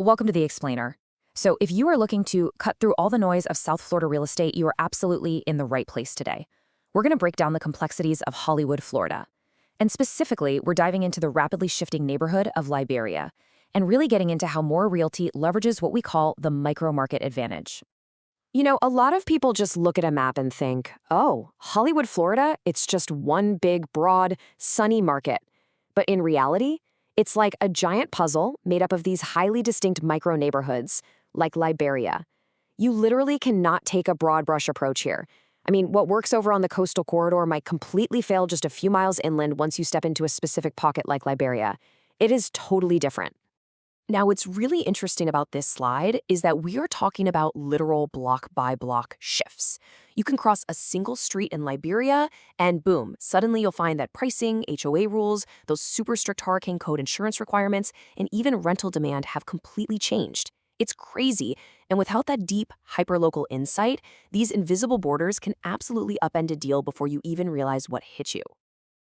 Welcome to The Explainer. So, if you are looking to cut through all the noise of South Florida real estate, you are absolutely in the right place today. We're going to break down the complexities of Hollywood, Florida. And specifically, we're diving into the rapidly shifting neighborhood of Liberia and really getting into how Mora Realty leverages what we call the micro-market advantage. A lot of people just look at a map and think, oh, Hollywood, Florida, it's just one big, broad, sunny market. But in reality, it's like a giant puzzle made up of these highly distinct micro neighborhoods, like Liberia. You literally cannot take a broad brush approach here. I mean, what works over on the coastal corridor might completely fail just a few miles inland once you step into a specific pocket like Liberia. It is totally different. Now, what's really interesting about this slide is that we are talking about literal block-by-block shifts. You can cross a single street in Liberia, and boom, suddenly you'll find that pricing, HOA rules, those super strict hurricane code insurance requirements, and even rental demand have completely changed. It's crazy, and without that deep, hyperlocal insight, these invisible borders can absolutely upend a deal before you even realize what hit you.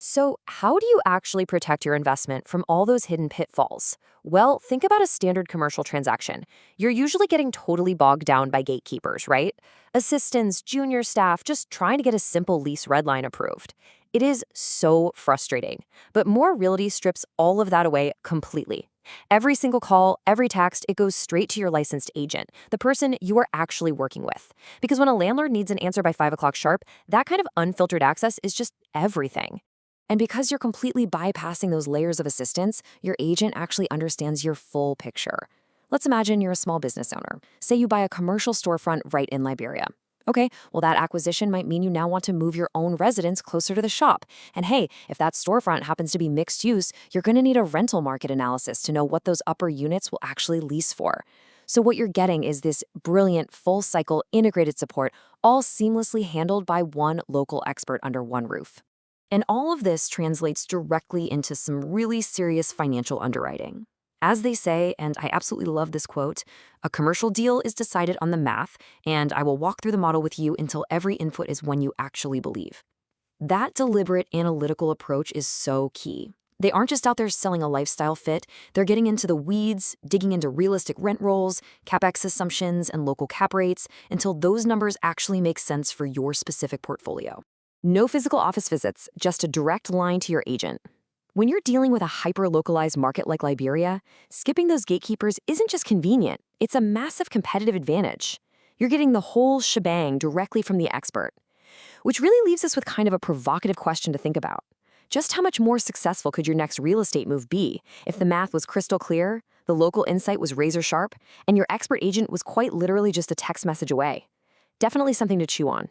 So, how do you actually protect your investment from all those hidden pitfalls? Well, think about a standard commercial transaction. You're usually getting totally bogged down by gatekeepers, right? Assistants, junior staff, just trying to get a simple lease redline approved. It is so frustrating. But Mora Realty strips all of that away completely. Every single call, every text, it goes straight to your licensed agent, the person you are actually working with. Because when a landlord needs an answer by 5 o'clock sharp, that kind of unfiltered access is just everything. And because you're completely bypassing those layers of assistance, your agent actually understands your full picture. Let's imagine you're a small business owner. Say you buy a commercial storefront right in Liberia. Okay, well, that acquisition might mean you now want to move your own residence closer to the shop. And hey, if that storefront happens to be mixed use, you're going to need a rental market analysis to know what those upper units will actually lease for. So what you're getting is this brilliant full-cycle integrated support, all seamlessly handled by one local expert under one roof. And all of this translates directly into some really serious financial underwriting. As they say, and I absolutely love this quote, a commercial deal is decided on the math, and I will walk through the model with you until every input is one you actually believe. That deliberate analytical approach is so key. They aren't just out there selling a lifestyle fit, they're getting into the weeds, digging into realistic rent rolls, capex assumptions, and local cap rates until those numbers actually make sense for your specific portfolio. No physical office visits, just a direct line to your agent. When you're dealing with a hyper-localized market like Liberia, skipping those gatekeepers isn't just convenient, it's a massive competitive advantage. You're getting the whole shebang directly from the expert. Which really leaves us with kind of a provocative question to think about. Just how much more successful could your next real estate move be if the math was crystal clear, the local insight was razor sharp, and your expert agent was quite literally just a text message away? Definitely something to chew on.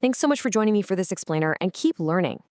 Thanks so much for joining me for this explainer, and keep learning.